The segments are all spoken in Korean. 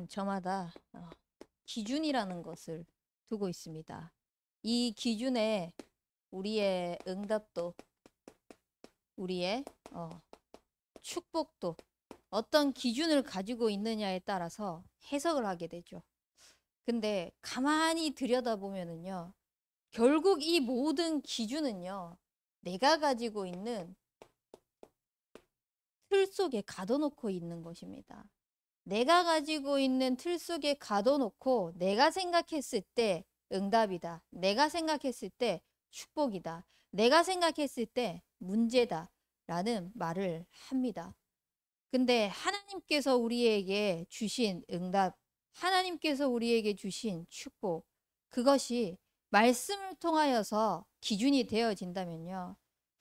저마다 기준이라는 것을 두고 있습니다. 이 기준에 우리의 응답도, 우리의 축복도 어떤 기준을 가지고 있느냐에 따라서 해석을 하게 되죠. 근데 가만히 들여다보면은요, 결국 이 모든 기준은요, 내가 가지고 있는 틀 속에 가둬놓고 있는 것입니다. 내가 가지고 있는 틀 속에 가둬놓고 내가 생각했을 때 응답이다. 내가 생각했을 때 축복이다. 내가 생각했을 때 문제다. 라는 말을 합니다. 근데 하나님께서 우리에게 주신 응답, 하나님께서 우리에게 주신 축복, 그것이 말씀을 통하여서 기준이 되어진다면요,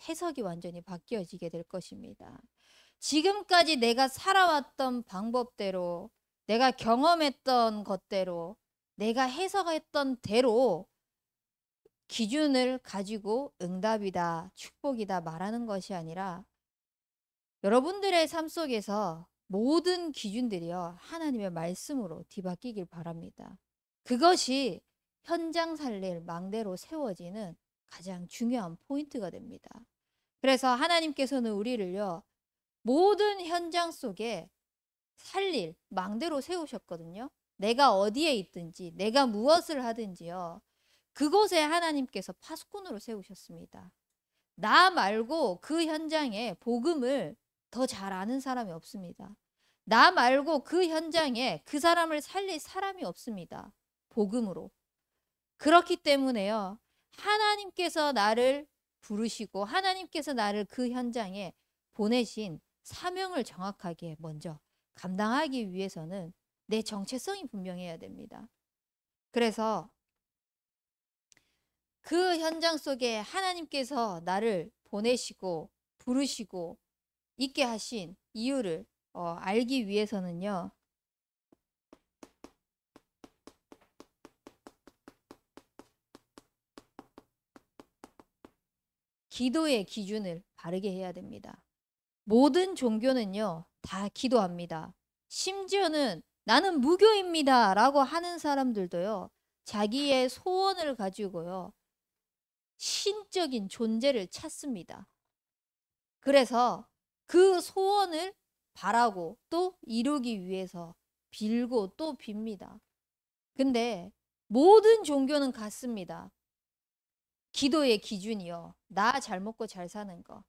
해석이 완전히 바뀌어지게 될 것입니다. 지금까지 내가 살아왔던 방법대로, 내가 경험했던 것대로, 내가 해석했던 대로 기준을 가지고 응답이다, 축복이다 말하는 것이 아니라 여러분들의 삶 속에서 모든 기준들이요, 하나님의 말씀으로 뒤바뀌길 바랍니다. 그것이 현장 살릴 망대로 세워지는 가장 중요한 포인트가 됩니다. 그래서 하나님께서는 우리를요, 모든 현장 속에 살릴 망대로 세우셨거든요. 내가 어디에 있든지, 내가 무엇을 하든지요, 그곳에 하나님께서 파수꾼으로 세우셨습니다. 나 말고 그 현장에 복음을 더 잘 아는 사람이 없습니다. 나 말고 그 현장에 그 사람을 살릴 사람이 없습니다. 복음으로. 그렇기 때문에요, 하나님께서 나를 부르시고 하나님께서 나를 그 현장에 보내신 사명을 정확하게 먼저 감당하기 위해서는 내 정체성이 분명해야 됩니다. 그래서 그 현장 속에 하나님께서 나를 보내시고 부르시고 있게 하신 이유를 알기 위해서는요, 기도의 기준을 바르게 해야 됩니다. 모든 종교는요, 다 기도합니다. 심지어는 나는 무교입니다 라고 하는 사람들도요, 자기의 소원을 가지고요, 신적인 존재를 찾습니다. 그래서 그 소원을 바라고 또 이루기 위해서 빌고 또 빕니다. 근데 모든 종교는 같습니다. 기도의 기준이요, 나 잘 먹고 잘 사는 거.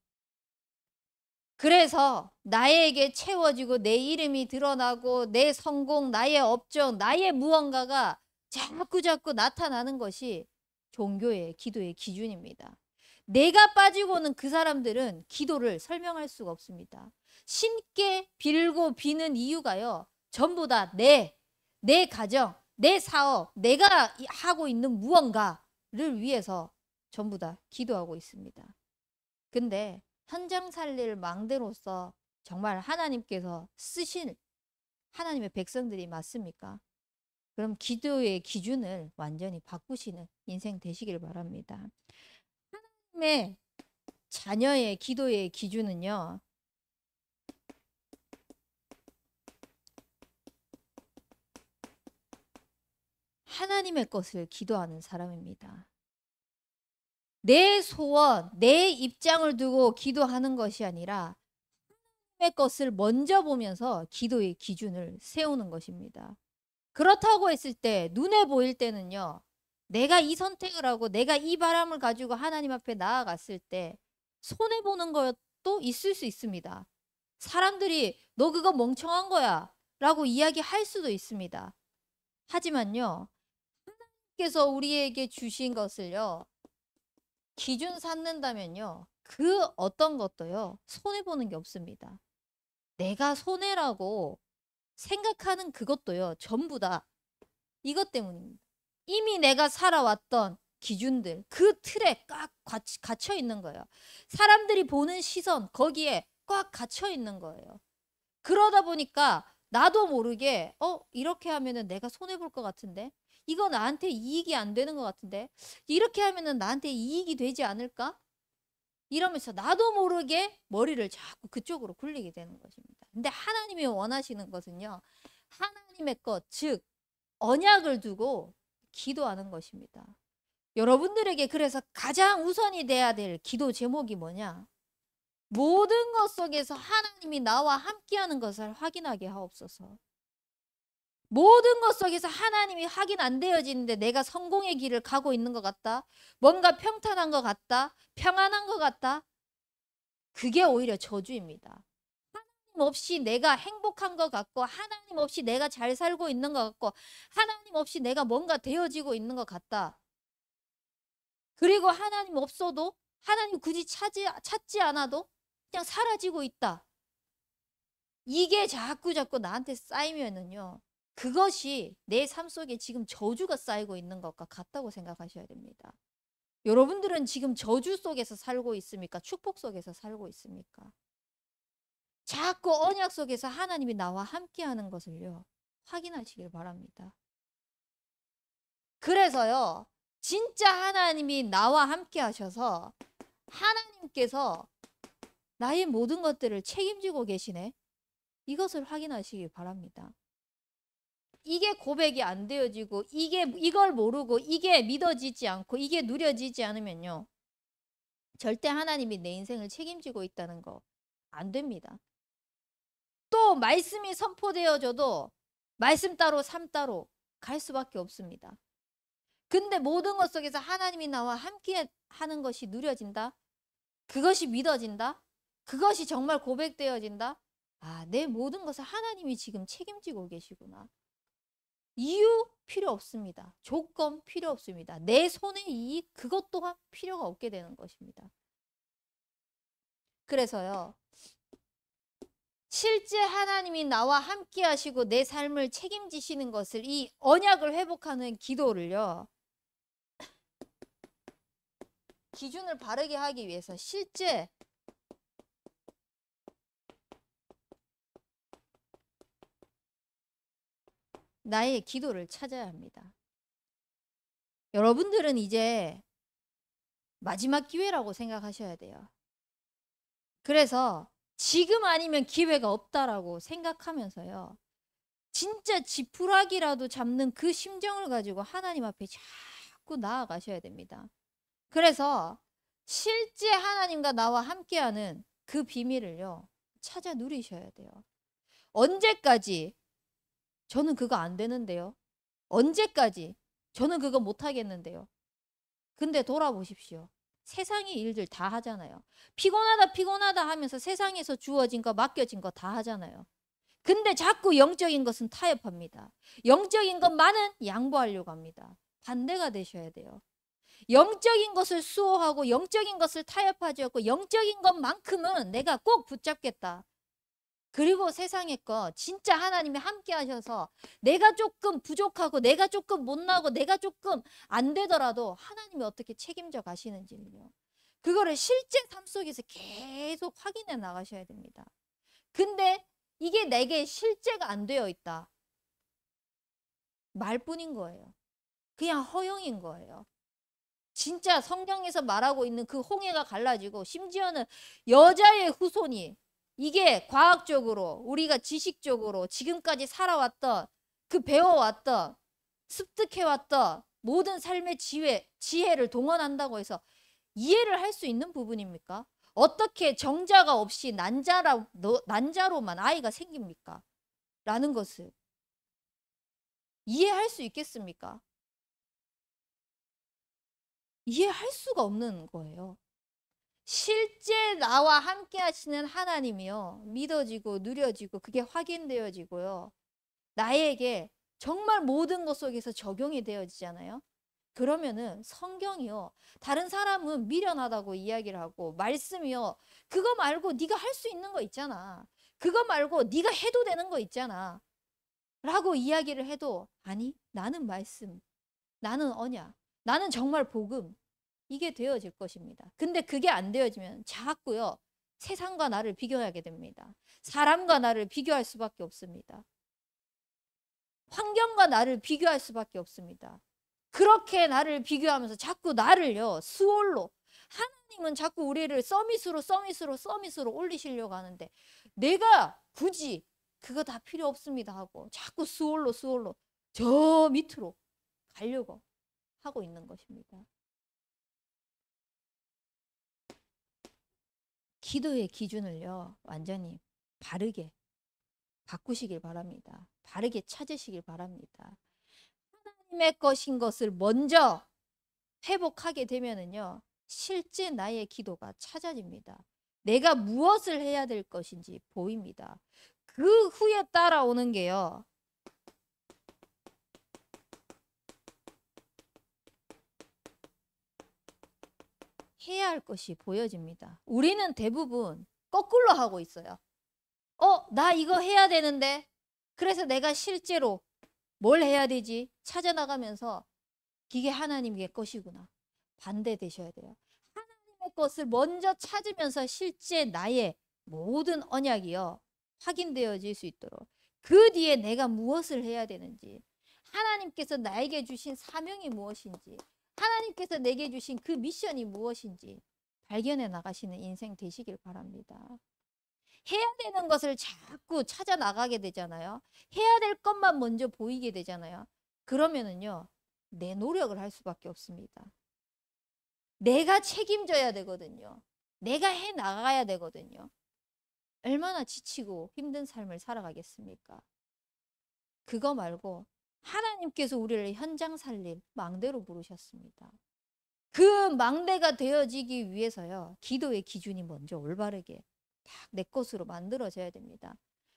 그래서 나에게 채워지고 내 이름이 드러나고 내 성공, 나의 업적, 나의 무언가가 자꾸 나타나는 것이 종교의 기도의 기준입니다. 내가 빠지고는 그 사람들은 기도를 설명할 수가 없습니다. 신께 빌고 비는 이유가요, 전부 다 내 가정, 내 사업, 내가 하고 있는 무언가를 위해서 전부 다 기도하고 있습니다. 근데 현장 살릴 망대로서 정말 하나님께서 쓰신 하나님의 백성들이 맞습니까? 그럼 기도의 기준을 완전히 바꾸시는 인생 되시길 바랍니다. 하나님의 자녀의 기도의 기준은요, 하나님의 것을 기도하는 사람입니다. 내 소원, 내 입장을 두고 기도하는 것이 아니라 하나님의 것을 먼저 보면서 기도의 기준을 세우는 것입니다. 그렇다고 했을 때 눈에 보일 때는요, 내가 이 선택을 하고 내가 이 바람을 가지고 하나님 앞에 나아갔을 때 손해보는 것도 있을 수 있습니다. 사람들이 너 그거 멍청한 거야 라고 이야기할 수도 있습니다. 하지만요, 하나님께서 우리에게 주신 것을요, 기준 삼는다면요, 그 어떤 것도요, 손해보는 게 없습니다. 내가 손해라고 생각하는 그것도요, 전부 다 이것 때문입니다. 이미 내가 살아왔던 기준들, 그 틀에 꽉 갇혀 있는 거예요. 사람들이 보는 시선, 거기에 꽉 갇혀 있는 거예요. 그러다 보니까 나도 모르게 이렇게 하면은 내가 손해볼 것 같은데, 이거 나한테 이익이 안 되는 것 같은데, 이렇게 하면은 나한테 이익이 되지 않을까? 이러면서 나도 모르게 머리를 자꾸 그쪽으로 굴리게 되는 것입니다. 근데 하나님이 원하시는 것은요, 하나님 하나님의 것, 즉 언약을 두고 기도하는 것입니다. 여러분들에게 그래서 가장 우선이 돼야 될 기도 제목이 뭐냐? 모든 것 속에서 하나님이 나와 함께하는 것을 확인하게 하옵소서. 모든 것 속에서 하나님이 확인 안 되어지는데 내가 성공의 길을 가고 있는 것 같다. 뭔가 평탄한 것 같다. 평안한 것 같다. 그게 오히려 저주입니다. 하나님 없이 내가 행복한 것 같고, 하나님 없이 내가 잘 살고 있는 것 같고, 하나님 없이 내가 뭔가 되어지고 있는 것 같다. 그리고 하나님 없어도, 하나님 굳이 찾지 않아도 그냥 사라지고 있다. 이게 자꾸 나한테 쌓이면은요, 그것이 내 삶 속에 지금 저주가 쌓이고 있는 것과 같다고 생각하셔야 됩니다. 여러분들은 지금 저주 속에서 살고 있습니까? 축복 속에서 살고 있습니까? 자꾸 언약 속에서 하나님이 나와 함께하는 것을요, 확인하시길 바랍니다. 그래서요, 진짜 하나님이 나와 함께 하셔서 하나님께서 나의 모든 것들을 책임지고 계시네. 이것을 확인하시기 바랍니다. 이게 고백이 안 되어지고 이걸 모르고 이게 믿어지지 않고 이게 누려지지 않으면요, 절대 하나님이 내 인생을 책임지고 있다는 거 안 됩니다. 또 말씀이 선포되어져도 말씀 따로 삶 따로 갈 수밖에 없습니다. 근데 모든 것 속에서 하나님이 나와 함께 하는 것이 누려진다? 그것이 믿어진다? 그것이 정말 고백되어진다? 아, 내 모든 것을 하나님이 지금 책임지고 계시구나. 이유 필요 없습니다. 조건 필요 없습니다. 내 손의 이익 그것 또한 필요가 없게 되는 것입니다. 그래서요, 실제 하나님이 나와 함께 하시고 내 삶을 책임지시는 것을, 이 언약을 회복하는 기도를요, 기준을 바르게 하기 위해서 실제 나의 기도를 찾아야 합니다. 여러분들은 이제 마지막 기회라고 생각하셔야 돼요. 그래서 지금 아니면 기회가 없다라고 생각하면서요, 진짜 지푸라기라도 잡는 그 심정을 가지고 하나님 앞에 자꾸 나아가셔야 됩니다. 그래서 실제 하나님과 나와 함께하는 그 비밀을요, 찾아 누리셔야 돼요. 언제까지? 저는 그거 안 되는데요. 언제까지? 저는 그거 못 하겠는데요. 근데 돌아보십시오. 세상의 일들 다 하잖아요. 피곤하다 하면서 세상에서 주어진 거, 맡겨진 거 다 하잖아요. 근데 자꾸 영적인 것은 타협합니다. 영적인 것만은 양보하려고 합니다. 반대가 되셔야 돼요. 영적인 것을 수호하고 영적인 것을 타협하지 않고 영적인 것만큼은 내가 꼭 붙잡겠다. 그리고 세상의 것, 진짜 하나님이 함께 하셔서 내가 조금 부족하고 내가 조금 못나고 내가 조금 안 되더라도 하나님이 어떻게 책임져 가시는지는요, 그거를 실제 삶 속에서 계속 확인해 나가셔야 됩니다. 근데 이게 내게 실제가 안 되어 있다. 말뿐인 거예요. 그냥 허용인 거예요. 진짜 성경에서 말하고 있는 그 홍해가 갈라지고, 심지어는 여자의 후손이, 이게 과학적으로 우리가 지식적으로 지금까지 살아왔던, 그 배워왔던, 습득해왔던 모든 삶의 지혜를 동원한다고 해서 이해를 할 수 있는 부분입니까? 어떻게 정자가 없이 난자로만 아이가 생깁니까? 라는 것을 이해할 수 있겠습니까? 이해할 수가 없는 거예요. 실제 나와 함께 하시는 하나님이요, 믿어지고 누려지고 그게 확인되어지고요, 나에게 정말 모든 것 속에서 적용이 되어지잖아요. 그러면은 성경이요, 다른 사람은 미련하다고 이야기를 하고, 말씀이요, 그거 말고 네가 할 수 있는 거 있잖아, 그거 말고 네가 해도 되는 거 있잖아 라고 이야기를 해도, 아니 나는 말씀, 나는 언약, 나는 정말 복음, 이게 되어질 것입니다. 근데 그게 안 되어지면 자꾸요, 세상과 나를 비교하게 됩니다. 사람과 나를 비교할 수밖에 없습니다. 환경과 나를 비교할 수밖에 없습니다. 그렇게 나를 비교하면서 자꾸 나를요, 수월로, 하나님은 자꾸 우리를 서밋으로 올리시려고 하는데, 내가 굳이 그거 다 필요 없습니다 하고 자꾸 수월로 저 밑으로 가려고 하고 있는 것입니다. 기도의 기준을요, 완전히 바르게 바꾸시길 바랍니다. 바르게 찾으시길 바랍니다. 하나님의 것인 것을 먼저 회복하게 되면은요, 실제 나의 기도가 찾아집니다. 내가 무엇을 해야 될 것인지 보입니다. 그 후에 따라오는 게요, 해야 할 것이 보여집니다. 우리는 대부분 거꾸로 하고 있어요. 나 이거 해야 되는데, 그래서 내가 실제로 뭘 해야 되지? 찾아나가면서 이게 하나님의 것이구나. 반대되셔야 돼요. 하나님의 것을 먼저 찾으면서 실제 나의 모든 언약이요, 확인되어질 수 있도록 그 뒤에 내가 무엇을 해야 되는지, 하나님께서 나에게 주신 사명이 무엇인지, 하나님께서 내게 주신 그 미션이 무엇인지 발견해 나가시는 인생 되시길 바랍니다. 해야 되는 것을 자꾸 찾아 나가게 되잖아요. 해야 될 것만 먼저 보이게 되잖아요. 그러면은요, 내 노력을 할 수밖에 없습니다. 내가 책임져야 되거든요. 내가 해 나가야 되거든요. 얼마나 지치고 힘든 삶을 살아가겠습니까? 그거 말고 하나님께서 우리를 현장 살릴 망대로 부르셨습니다. 그 망대가 되어지기 위해서요, 기도의 기준이 먼저 올바르게 딱 내 것으로 만들어져야 됩니다.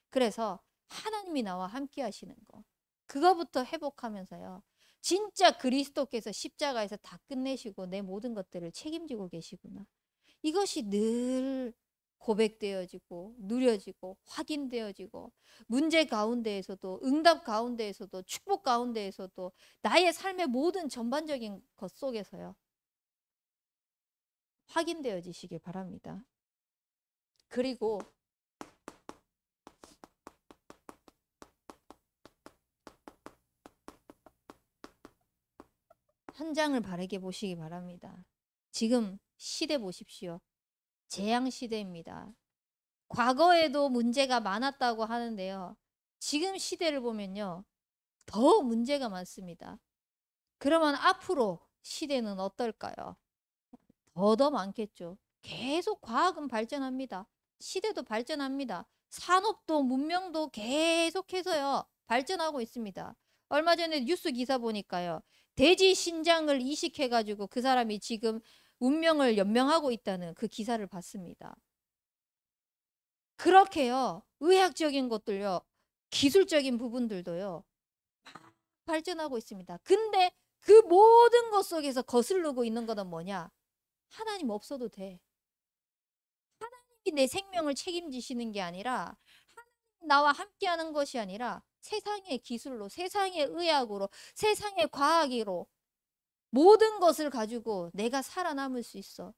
그래서 하나님이 나와 함께 하시는 거, 그거부터 회복하면서요, 진짜 그리스도께서 십자가에서 다 끝내시고 내 모든 것들을 책임지고 계시구나, 이것이 늘 고백되어지고 누려지고 확인되어지고, 문제 가운데에서도 응답 가운데에서도 축복 가운데에서도 나의 삶의 모든 전반적인 것 속에서요, 확인되어지시길 바랍니다. 그리고 현장을 바르게 보시기 바랍니다. 지금 시대 보십시오. 재앙 시대입니다. 과거에도 문제가 많았다고 하는데요, 지금 시대를 보면요, 더 문제가 많습니다. 그러면 앞으로 시대는 어떨까요? 더 많겠죠. 계속 과학은 발전합니다. 시대도 발전합니다. 산업도 문명도 계속해서요, 발전하고 있습니다. 얼마 전에 뉴스 기사 보니까요, 돼지 신장을 이식해가지고 그 사람이 지금 운명을 연명하고 있다는 그 기사를 봤습니다. 그렇게요, 의학적인 것들요, 기술적인 부분들도요, 막 발전하고 있습니다. 근데 그 모든 것 속에서 거스르고 있는 것은 뭐냐? 하나님 없어도 돼. 하나님이 내 생명을 책임지시는 게 아니라, 하나님 나와 함께하는 것이 아니라 세상의 기술로, 세상의 의학으로, 세상의 과학으로 모든 것을 가지고 내가 살아남을 수 있어.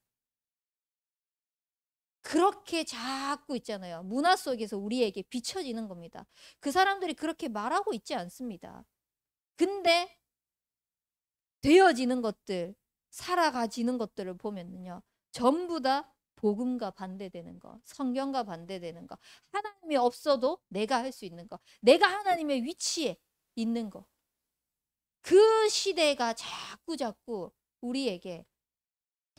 그렇게 자꾸 있잖아요. 문화 속에서 우리에게 비춰지는 겁니다. 그 사람들이 그렇게 말하고 있지 않습니다. 근데 되어지는 것들, 살아가지는 것들을 보면요, 전부 다 복음과 반대되는 거, 성경과 반대되는 거, 하나님이 없어도 내가 할 수 있는 거, 내가 하나님의 위치에 있는 거, 그 시대가 자꾸 우리에게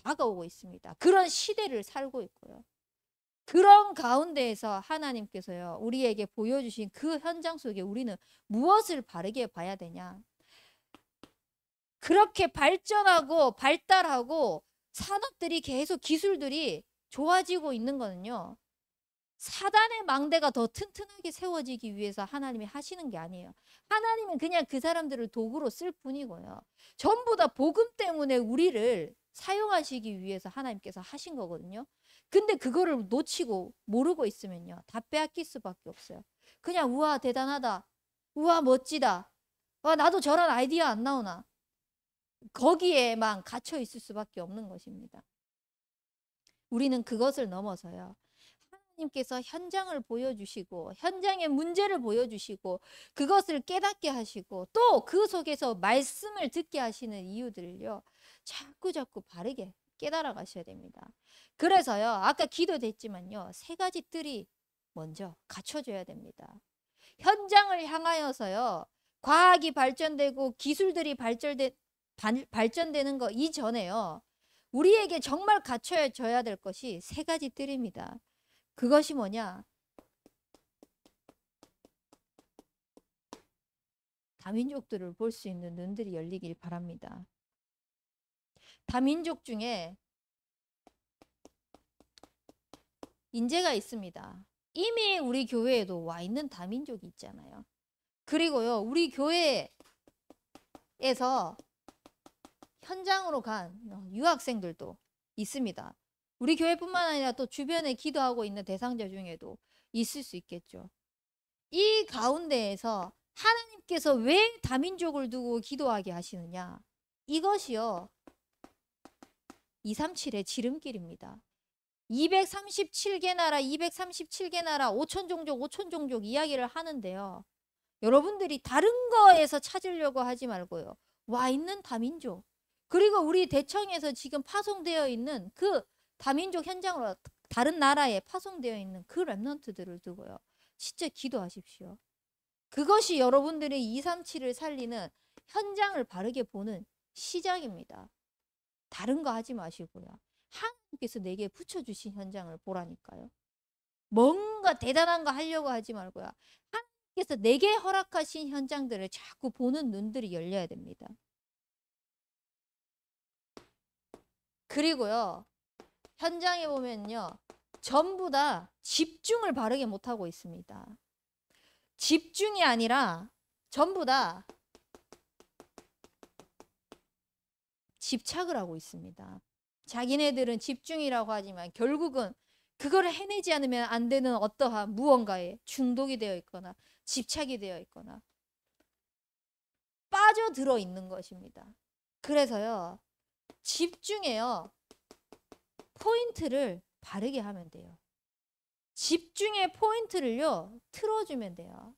다가오고 있습니다. 그런 시대를 살고 있고요. 그런 가운데에서 하나님께서요, 우리에게 보여주신 그 현장 속에 우리는 무엇을 바르게 봐야 되냐? 그렇게 발전하고 발달하고 산업들이 계속 기술들이 좋아지고 있는 거는요, 사단의 망대가 더 튼튼하게 세워지기 위해서 하나님이 하시는 게 아니에요. 하나님은 그냥 그 사람들을 도구로 쓸 뿐이고요, 전부 다 복음 때문에 우리를 사용하시기 위해서 하나님께서 하신 거거든요. 근데 그거를 놓치고 모르고 있으면요, 다 빼앗길 수밖에 없어요. 그냥 우와 대단하다, 우와 멋지다, 나도 저런 아이디어 안 나오나, 거기에만 갇혀 있을 수밖에 없는 것입니다. 우리는 그것을 넘어서요, 하나님께서 현장을 보여주시고 현장의 문제를 보여주시고 그것을 깨닫게 하시고 또 그 속에서 말씀을 듣게 하시는 이유들을요, 자꾸 바르게 깨달아 가셔야 됩니다. 그래서요, 아까 기도됐지만요, 세 가지 뜰이 먼저 갖춰져야 됩니다. 현장을 향하여서요. 과학이 발전되고 기술들이 발전되는 거 이전에요. 우리에게 정말 갖춰져야 될 것이 세 가지 뜰입니다. 그것이 뭐냐? 다민족들을 볼 수 있는 눈들이 열리길 바랍니다. 다민족 중에 인재가 있습니다. 이미 우리 교회에도 와 있는 다민족이 있잖아요. 그리고요, 우리 교회에서 현장으로 간 유학생들도 있습니다. 우리 교회뿐만 아니라 또 주변에 기도하고 있는 대상자 중에도 있을 수 있겠죠. 이 가운데에서 하나님께서 왜 다민족을 두고 기도하게 하시느냐? 이것이요, 237의 지름길입니다. 237개 나라, 237개 나라, 5천 종족 이야기를 하는데요. 여러분들이 다른 거에서 찾으려고 하지 말고요. 와 있는 다민족, 그리고 우리 대청에서 지금 파송되어 있는 그 다민족 현장으로 다른 나라에 파송되어 있는 그 렘넌트들을 두고요. 진짜 기도하십시오. 그것이 여러분들의 237을 살리는 현장을 바르게 보는 시작입니다. 다른 거 하지 마시고요. 하나님께서 내게 붙여주신 현장을 보라니까요. 뭔가 대단한 거 하려고 하지 말고요. 하나님께서 내게 허락하신 현장들을 자꾸 보는 눈들이 열려야 됩니다. 그리고요, 현장에 보면요, 전부 다 집중을 바르게 못하고 있습니다. 집중이 아니라 전부 다 집착을 하고 있습니다. 자기네들은 집중이라고 하지만 결국은 그걸 해내지 않으면 안 되는 어떠한 무언가에 중독이 되어 있거나 집착이 되어 있거나 빠져들어 있는 것입니다. 그래서요, 집중해요. 포인트를 바르게 하면 돼요. 집중의 포인트를요, 틀어주면 돼요.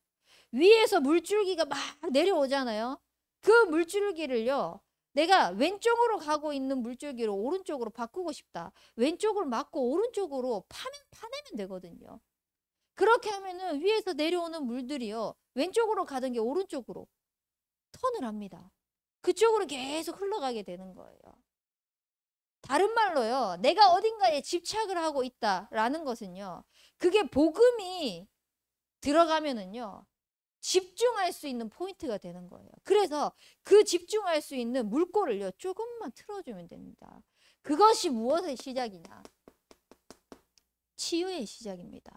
위에서 물줄기가 막 내려오잖아요. 그 물줄기를요, 내가 왼쪽으로 가고 있는 물줄기를 오른쪽으로 바꾸고 싶다. 왼쪽을 막고 오른쪽으로 파내면 되거든요. 그렇게 하면은 위에서 내려오는 물들이요, 왼쪽으로 가던 게 오른쪽으로 턴을 합니다. 그쪽으로 계속 흘러가게 되는 거예요. 다른 말로요, 내가 어딘가에 집착을 하고 있다라는 것은요, 그게 복음이 들어가면은요, 집중할 수 있는 포인트가 되는 거예요. 그래서 그 집중할 수 있는 물꼬를요, 조금만 틀어주면 됩니다. 그것이 무엇의 시작이냐? 치유의 시작입니다.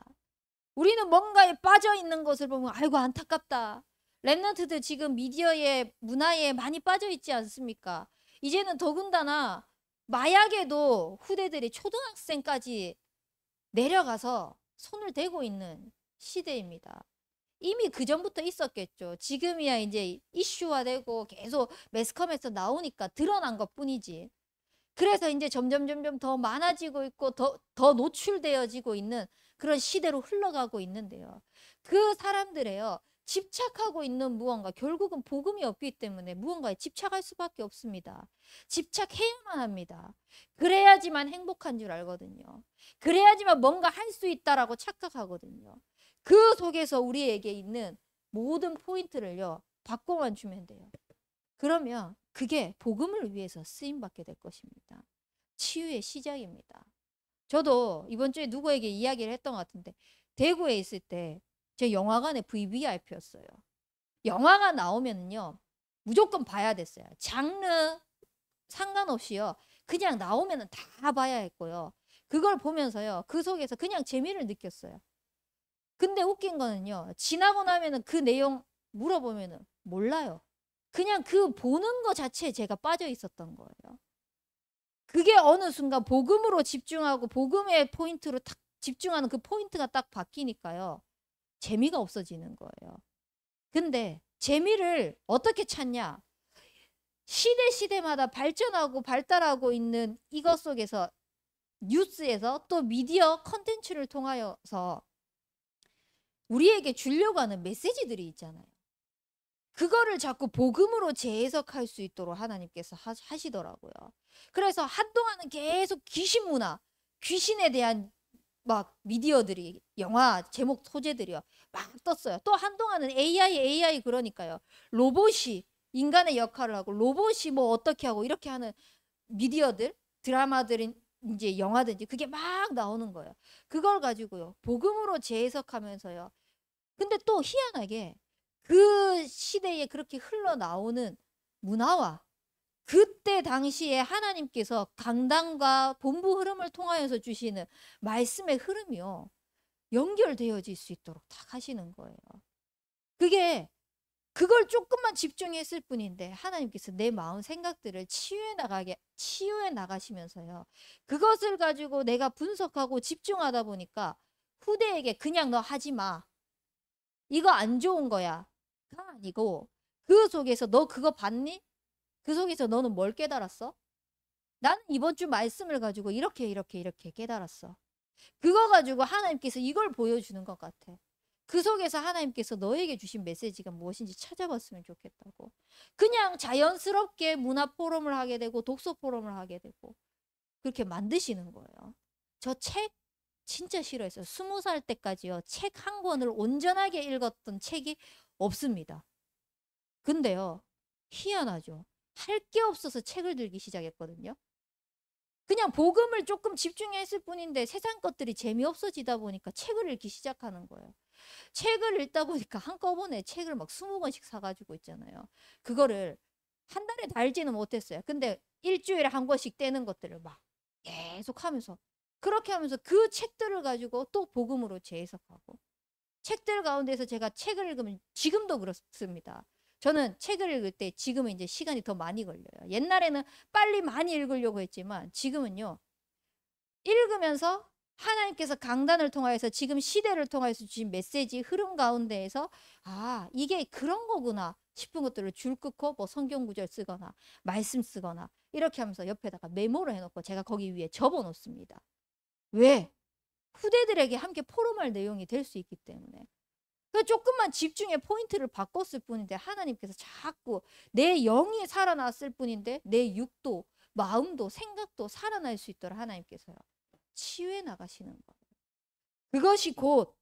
우리는 뭔가에 빠져 있는 것을 보면 아이고 안타깝다. 랩런트들 지금 미디어에, 문화에 많이 빠져 있지 않습니까? 이제는 더군다나 마약에도 후대들이 초등학생까지 내려가서 손을 대고 있는 시대입니다. 이미 그 전부터 있었겠죠. 지금이야 이제 이슈화되고 계속 매스컴에서 나오니까 드러난 것 뿐이지. 그래서 이제 점점 더 많아지고 있고 더 노출되어지고 있는 그런 시대로 흘러가고 있는데요. 그 사람들에요, 집착하고 있는 무언가, 결국은 복음이 없기 때문에 무언가에 집착할 수밖에 없습니다. 집착해야만 합니다. 그래야지만 행복한 줄 알거든요. 그래야지만 뭔가 할 수 있다라고 착각하거든요. 그 속에서 우리에게 있는 모든 포인트를요, 바꿔만 주면 돼요. 그러면 그게 복음을 위해서 쓰임받게 될 것입니다. 치유의 시작입니다. 저도 이번 주에 누구에게 이야기를 했던 것 같은데, 대구에 있을 때 제 영화관에 VVIP였어요. 영화가 나오면요, 무조건 봐야 됐어요. 장르 상관없이요, 그냥 나오면 다 봐야 했고요. 그걸 보면서요, 그 속에서 그냥 재미를 느꼈어요. 근데 웃긴 거는요, 지나고 나면은 그 내용 물어보면은 몰라요. 그냥 그 보는 거 자체에 제가 빠져 있었던 거예요. 그게 어느 순간 복음으로 집중하고 복음의 포인트로 딱 집중하는 그 포인트가 딱 바뀌니까요, 재미가 없어지는 거예요. 근데 재미를 어떻게 찾냐? 시대마다 발전하고 발달하고 있는 이것 속에서, 뉴스에서 또 미디어 컨텐츠를 통하여서 우리에게 주려고 하는 메시지들이 있잖아요. 그거를 자꾸 복음으로 재해석할 수 있도록 하나님께서 하시더라고요. 그래서 한동안은 계속 귀신 문화, 귀신에 대한 막 미디어들이 영화 제목 소재들이요. 막 떴어요. 또 한동안은 AI 그러니까요. 로봇이 인간의 역할을 하고 로봇이 뭐 어떻게 하고 이렇게 하는 미디어들, 드라마들인 이제 영화든지 그게 막 나오는 거예요. 그걸 가지고요. 복음으로 재해석하면서요. 근데 또 희한하게 그 시대에 그렇게 흘러나오는 문화와 그때 당시에 하나님께서 강단과 본부 흐름을 통하여서 주시는 말씀의 흐름이요. 연결되어질 수 있도록 다 하시는 거예요. 그게 그걸 조금만 집중했을 뿐인데 하나님께서 내 마음 생각들을 치유해 나가시면서요. 그것을 가지고 내가 분석하고 집중하다 보니까 후대에게 그냥 너 하지 마. 이거 안 좋은 거야. 가 아니고 그 속에서 너 그거 봤니? 그 속에서 너는 뭘 깨달았어? 나는 이번 주 말씀을 가지고 이렇게 깨달았어. 그거 가지고 하나님께서 이걸 보여주는 것 같아. 그 속에서 하나님께서 너에게 주신 메시지가 무엇인지 찾아봤으면 좋겠다고. 그냥 자연스럽게 문화 포럼을 하게 되고 독서 포럼을 하게 되고 그렇게 만드시는 거예요. 저 책 진짜 싫어했어요. 20살 때까지요. 책 한 권을 온전하게 읽었던 책이 없습니다. 근데요. 희한하죠. 할 게 없어서 책을 들기 시작했거든요. 그냥 복음을 조금 집중했을 뿐인데 세상 것들이 재미없어지다 보니까 책을 읽기 시작하는 거예요. 책을 읽다 보니까 한꺼번에 책을 막 20권씩 사가지고 있잖아요. 그거를 한 달에 다 읽지는 못했어요. 근데 일주일에 한 권씩 떼는 것들을 막 계속 하면서 그렇게 하면서 그 책들을 가지고 또 복음으로 재해석하고 책들 가운데서 제가 책을 읽으면 지금도 그렇습니다. 저는 책을 읽을 때 지금은 이제 시간이 더 많이 걸려요. 옛날에는 빨리 많이 읽으려고 했지만 지금은요. 읽으면서 하나님께서 강단을 통하여서 지금 시대를 통하여서 주신 메시지 흐름 가운데에서 아 이게 그런 거구나 싶은 것들을 줄 긋고 뭐 성경 구절 쓰거나 말씀 쓰거나 이렇게 하면서 옆에다가 메모를 해놓고 제가 거기 위에 접어 놓습니다. 왜? 후대들에게 함께 포럼할 내용이 될 수 있기 때문에. 조금만 집중의 포인트를 바꿨을 뿐인데 하나님께서 자꾸 내 영이 살아났을 뿐인데 내 육도 마음도 생각도 살아날 수 있도록 하나님께서요. 치유해 나가시는 거예요. 그것이 곧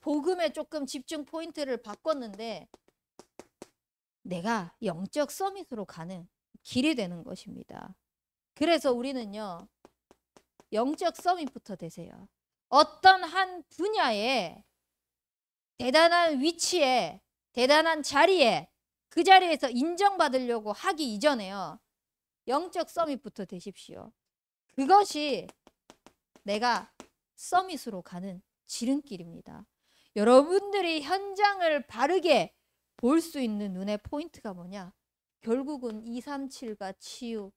복음에 조금 집중 포인트를 바꿨는데 내가 영적 서밋으로 가는 길이 되는 것입니다. 그래서 우리는요. 영적 서밋부터 되세요. 어떤 한 분야에 대단한 위치에 대단한 자리에 그 자리에서 인정받으려고 하기 이전에요. 영적 서밋부터 되십시오. 그것이 내가 서밋으로 가는 지름길입니다. 여러분들이 현장을 바르게 볼 수 있는 눈의 포인트가 뭐냐? 결국은 237과 치유,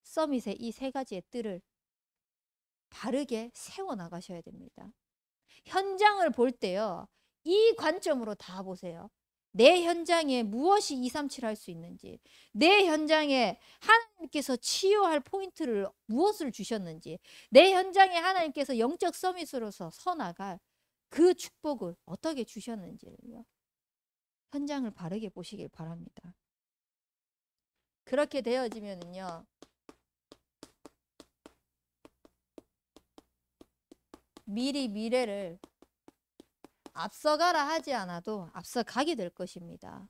서밋의 이 세 가지의 뜰을 바르게 세워나가셔야 됩니다. 현장을 볼 때요. 이 관점으로 다 보세요. 내 현장에 무엇이 237 할 수 있는지, 내 현장에 하나님께서 치유할 포인트를 무엇을 주셨는지, 내 현장에 하나님께서 영적 서밋으로서 서나갈 그 축복을 어떻게 주셨는지를요. 현장을 바르게 보시길 바랍니다. 그렇게 되어지면은요. 미리 미래를 앞서가라 하지 않아도 앞서가게 될 것입니다.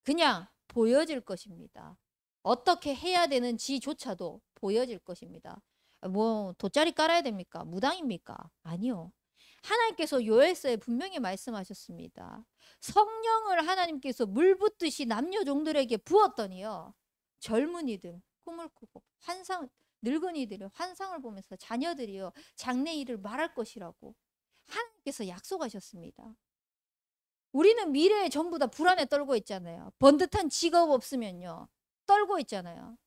그냥 보여질 것입니다. 어떻게 해야 되는지조차도 보여질 것입니다. 뭐 돗자리 깔아야 됩니까? 무당입니까? 아니요. 하나님께서 요엘서에 분명히 말씀하셨습니다. 성령을 하나님께서 물 붓듯이 남녀 종들에게 부었더니요. 젊은이들 꿈을 꾸고 늙은이들이 환상을 보면서 자녀들이요. 장래일을 말할 것이라고 하나님께서 약속하셨습니다. 우리는 미래에 전부 다 불안에 떨고 있잖아요. 번듯한 직업 없으면요. 떨고 있잖아요.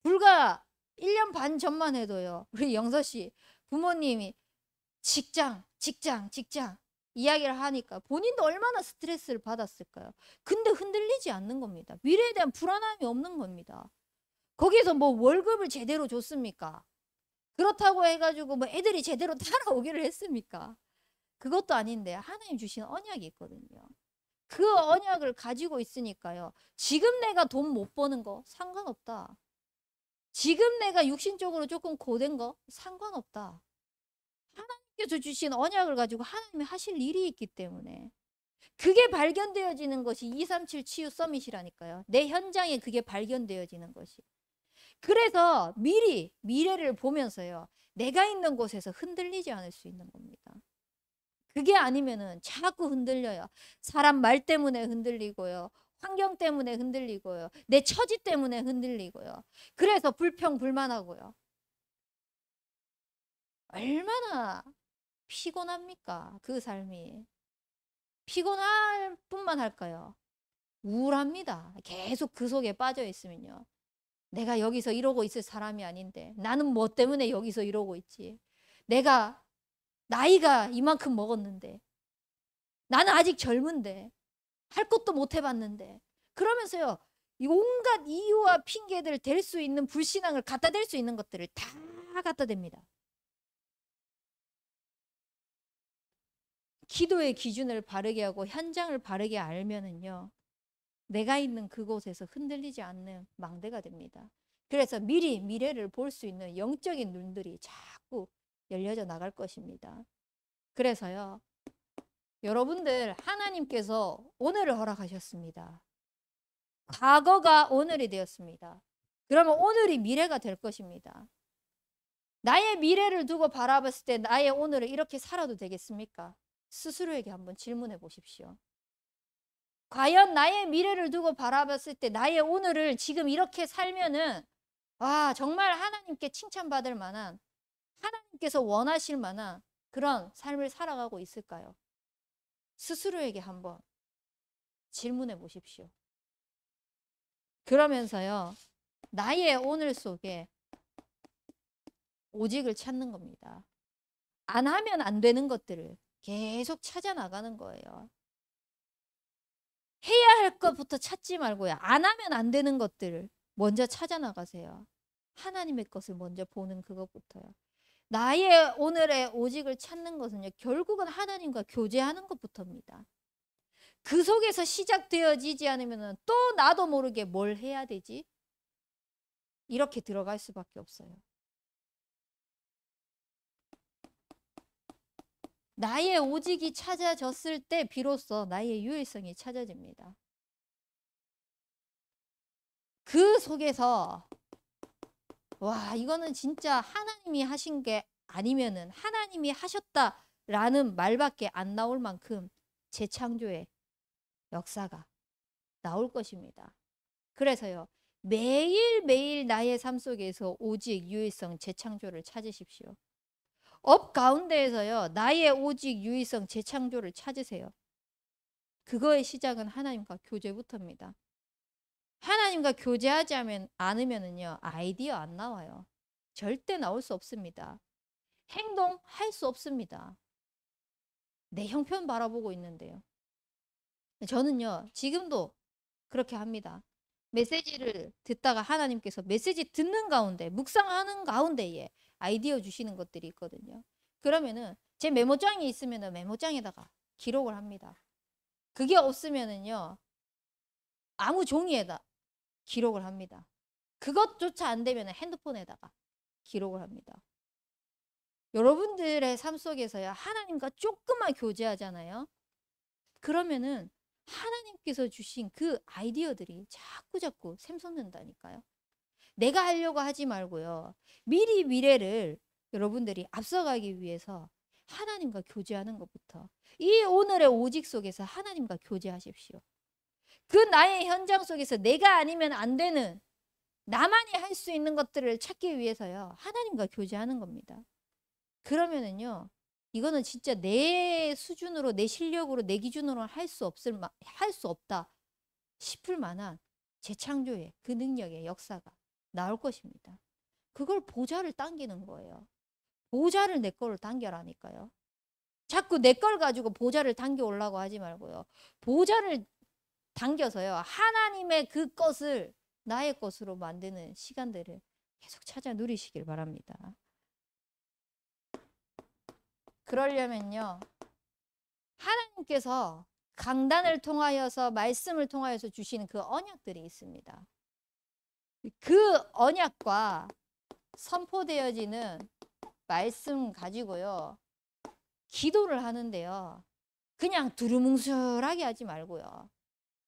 불과 1년 반 전만 해도요. 우리 영서 씨 부모님이 직장 이야기를 하니까 본인도 얼마나 스트레스를 받았을까요? 근데 흔들리지 않는 겁니다. 미래에 대한 불안함이 없는 겁니다. 거기서 뭐 월급을 제대로 줬습니까? 그렇다고 해가지고 뭐 애들이 제대로 따라오기를 했습니까? 그것도 아닌데 하나님 주신 언약이 있거든요. 그 언약을 가지고 있으니까요. 지금 내가 돈 못 버는 거 상관없다. 지금 내가 육신적으로 조금 고된 거 상관없다. 하나님께서 주신 언약을 가지고 하나님이 하실 일이 있기 때문에 그게 발견되어지는 것이 237 치유 서밋이라니까요. 내 현장에 그게 발견되어지는 것이. 그래서 미리 미래를 보면서요. 내가 있는 곳에서 흔들리지 않을 수 있는 겁니다. 그게 아니면은 자꾸 흔들려요. 사람 말 때문에 흔들리고요. 환경 때문에 흔들리고요. 내 처지 때문에 흔들리고요. 그래서 불평불만하고요. 얼마나 피곤합니까? 그 삶이. 피곤할 뿐만 할까요? 우울합니다. 계속 그 속에 빠져 있으면요. 내가 여기서 이러고 있을 사람이 아닌데 나는 뭐 때문에 여기서 이러고 있지? 내가 나이가 이만큼 먹었는데 나는 아직 젊은데 할 것도 못 해봤는데 그러면서요. 이 온갖 이유와 핑계들 댈 수 있는 불신앙을 갖다 댈 수 있는 것들을 다 갖다 댑니다. 기도의 기준을 바르게 하고 현장을 바르게 알면은요. 내가 있는 그곳에서 흔들리지 않는 망대가 됩니다. 그래서 미리 미래를 볼 수 있는 영적인 눈들이 자꾸 열려져 나갈 것입니다. 그래서요. 여러분들 하나님께서 오늘을 허락하셨습니다. 과거가 오늘이 되었습니다. 그러면 오늘이 미래가 될 것입니다. 나의 미래를 두고 바라봤을 때 나의 오늘을 이렇게 살아도 되겠습니까? 스스로에게 한번 질문해 보십시오. 과연 나의 미래를 두고 바라봤을 때 나의 오늘을 지금 이렇게 살면은 정말 하나님께 칭찬받을 만한 하나님께서 원하실 만한 그런 삶을 살아가고 있을까요? 스스로에게 한번 질문해 보십시오. 그러면서요. 나의 오늘 속에 오직을 찾는 겁니다. 안 하면 안 되는 것들을 계속 찾아 나가는 거예요. 해야 할 것부터 찾지 말고요. 안 하면 안 되는 것들을 먼저 찾아 나가세요. 하나님의 것을 먼저 보는 그것부터요. 나의 오늘의 오직을 찾는 것은요. 결국은 하나님과 교제하는 것부터입니다. 그 속에서 시작되어지지 않으면 또 나도 모르게 뭘 해야 되지? 이렇게 들어갈 수밖에 없어요. 나의 오직이 찾아졌을 때 비로소 나의 유일성이 찾아집니다. 그 속에서 이거는 진짜 하나님이 하신 게 아니면은 하나님이 하셨다라는 말밖에 안 나올 만큼 재창조의 역사가 나올 것입니다. 그래서요. 매일매일 나의 삶 속에서 오직 유일성 재창조를 찾으십시오. 업 가운데에서요. 나의 오직 유일성 재창조를 찾으세요. 그거의 시작은 하나님과 교제부터입니다. 하나님과 교제하지 않으면은요. 아이디어 안 나와요. 절대 나올 수 없습니다. 행동할 수 없습니다. 내 형편 바라보고 있는데요. 저는요. 지금도 그렇게 합니다. 메시지를 듣다가 하나님께서 메시지 듣는 가운데 묵상하는 가운데에 아이디어 주시는 것들이 있거든요. 그러면은 제 메모장이 있으면 메모장에다가 기록을 합니다. 그게 없으면은요. 아무 종이에다 기록을 합니다. 그것조차 안 되면 핸드폰에다가 기록을 합니다. 여러분들의 삶 속에서야 하나님과 조금만 교제하잖아요. 그러면은 하나님께서 주신 그 아이디어들이 자꾸 샘솟는다니까요. 내가 하려고 하지 말고요. 미리 미래를 여러분들이 앞서가기 위해서 하나님과 교제하는 것부터 이 오늘의 오직 속에서 하나님과 교제하십시오. 그 나의 현장 속에서 내가 아니면 안 되는 나만이 할 수 있는 것들을 찾기 위해서요. 하나님과 교제하는 겁니다. 그러면은요. 이거는 진짜 내 수준으로 내 실력으로 내 기준으로 할 수 없다 싶을 만한 재창조의 그 능력의 역사가 나올 것입니다. 그걸 보좌를 당기는 거예요. 보좌를 내 거를 당겨라니까요. 자꾸 내 걸 가지고 보좌를 당겨 오려고 하지 말고요. 보좌를 당겨서요. 하나님의 그 것을 나의 것으로 만드는 시간들을 계속 찾아 누리시길 바랍니다. 그러려면요. 하나님께서 강단을 통하여서 말씀을 통하여서 주시는 그 언약들이 있습니다. 그 언약과 선포되어지는 말씀 가지고요. 기도를 하는데요. 그냥 두루뭉술하게 하지 말고요.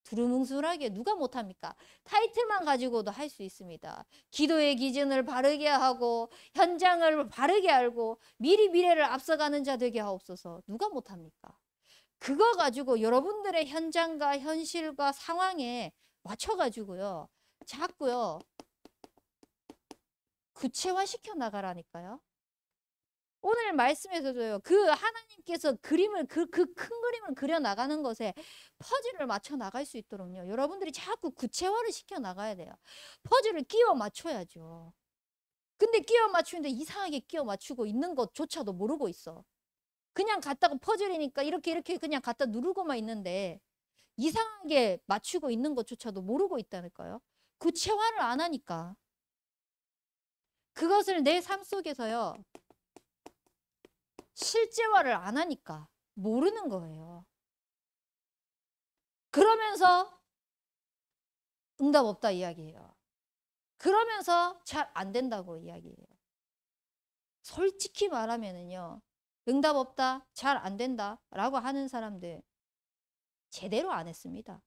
두루뭉술하게 누가 못합니까? 타이틀만 가지고도 할 수 있습니다. 기도의 기준을 바르게 하고 현장을 바르게 알고 미리 미래를 앞서가는 자 되게 하옵소서. 누가 못합니까? 그거 가지고 여러분들의 현장과 현실과 상황에 맞춰가지고요. 자꾸요. 구체화시켜 나가라니까요. 오늘 말씀에서도요. 그 하나님께서 그림을 그 큰 그림을 그려 나가는 것에 퍼즐을 맞춰 나갈 수 있도록요. 여러분들이 자꾸 구체화를 시켜 나가야 돼요. 퍼즐을 끼워 맞춰야죠. 근데 끼워 맞추는데 이상하게 끼워 맞추고 있는 것조차도 모르고 있어. 그냥 갖다가 퍼즐이니까 이렇게 그냥 갖다 누르고만 있는데 이상하게 맞추고 있는 것조차도 모르고 있다니까요. 구체화를 안 하니까. 그것을 내 삶 속에서요. 실제화를 안 하니까 모르는 거예요. 그러면서 응답 없다 이야기해요. 그러면서 잘 안 된다고 이야기해요. 솔직히 말하면은요. 응답 없다, 잘 안 된다 라고 하는 사람들 제대로 안 했습니다.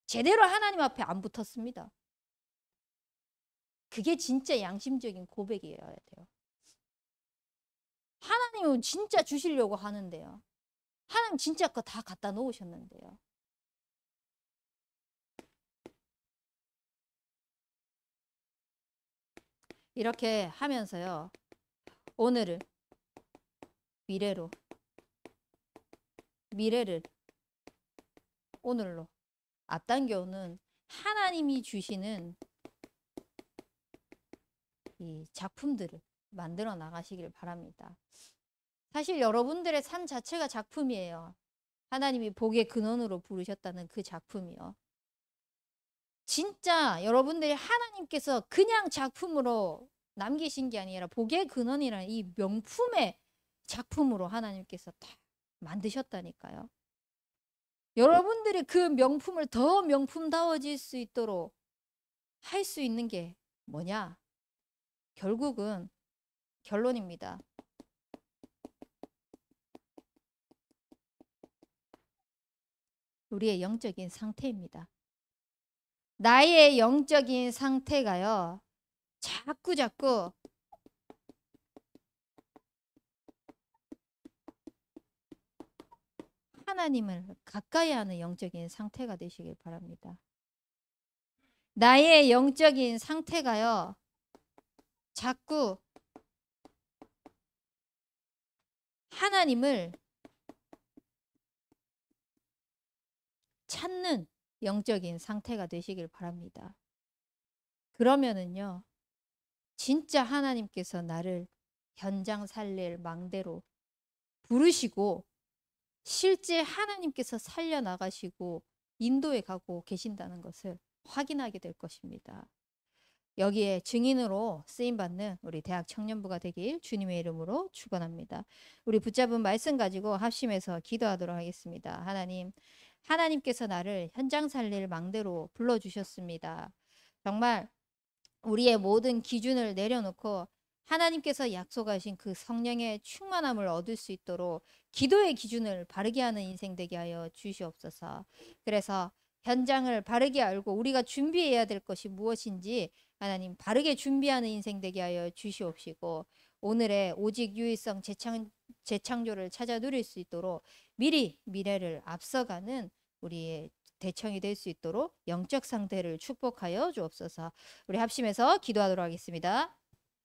제대로 하나님 앞에 안 붙었습니다. 그게 진짜 양심적인 고백이어야 돼요. 하나님은 진짜 주시려고 하는데요. 하나님 진짜 거 다 갖다 놓으셨는데요. 이렇게 하면서요. 오늘을 미래를 오늘로 앞당겨오는 하나님이 주시는 이 작품들을 만들어 나가시길 바랍니다. 사실 여러분들의 삶 자체가 작품이에요. 하나님이 복의 근원으로 부르셨다는 그 작품이요. 진짜 여러분들이 하나님께서 그냥 작품으로 남기신 게 아니라 복의 근원이라는 이 명품의 작품으로 하나님께서 다 만드셨다니까요. 여러분들이 그 명품을 더 명품다워질 수 있도록 할 수 있는 게 뭐냐? 결국은 결론입니다. 우리의 영적인 상태입니다. 나의 영적인 상태가요. 자꾸 하나님을 가까이 하는 영적인 상태가 되시길 바랍니다. 나의 영적인 상태가요. 자꾸 하나님을 찾는 영적인 상태가 되시길 바랍니다. 그러면은요. 진짜 하나님께서 나를 현장 살릴 망대로 부르시고 실제 하나님께서 살려나가시고 인도에 가고 계신다는 것을 확인하게 될 것입니다. 여기에 증인으로 쓰임받는 우리 대학 청년부가 되길 주님의 이름으로 축원합니다. 우리 붙잡은 말씀 가지고 합심해서 기도하도록 하겠습니다. 하나님께서 나를 현장 살릴 망대로 불러주셨습니다. 정말 우리의 모든 기준을 내려놓고 하나님께서 약속하신 그 성령의 충만함을 얻을 수 있도록 기도의 기준을 바르게 하는 인생 되게 하여 주시옵소서. 그래서 현장을 바르게 알고 우리가 준비해야 될 것이 무엇인지 하나님 바르게 준비하는 인생 되게 하여 주시옵시고 오늘의 오직 유일성 재창조를 찾아 누릴 수 있도록 미리 미래를 앞서가는 우리의 대청이 될 수 있도록 영적 상태를 축복하여 주옵소서. 우리 합심해서 기도하도록 하겠습니다.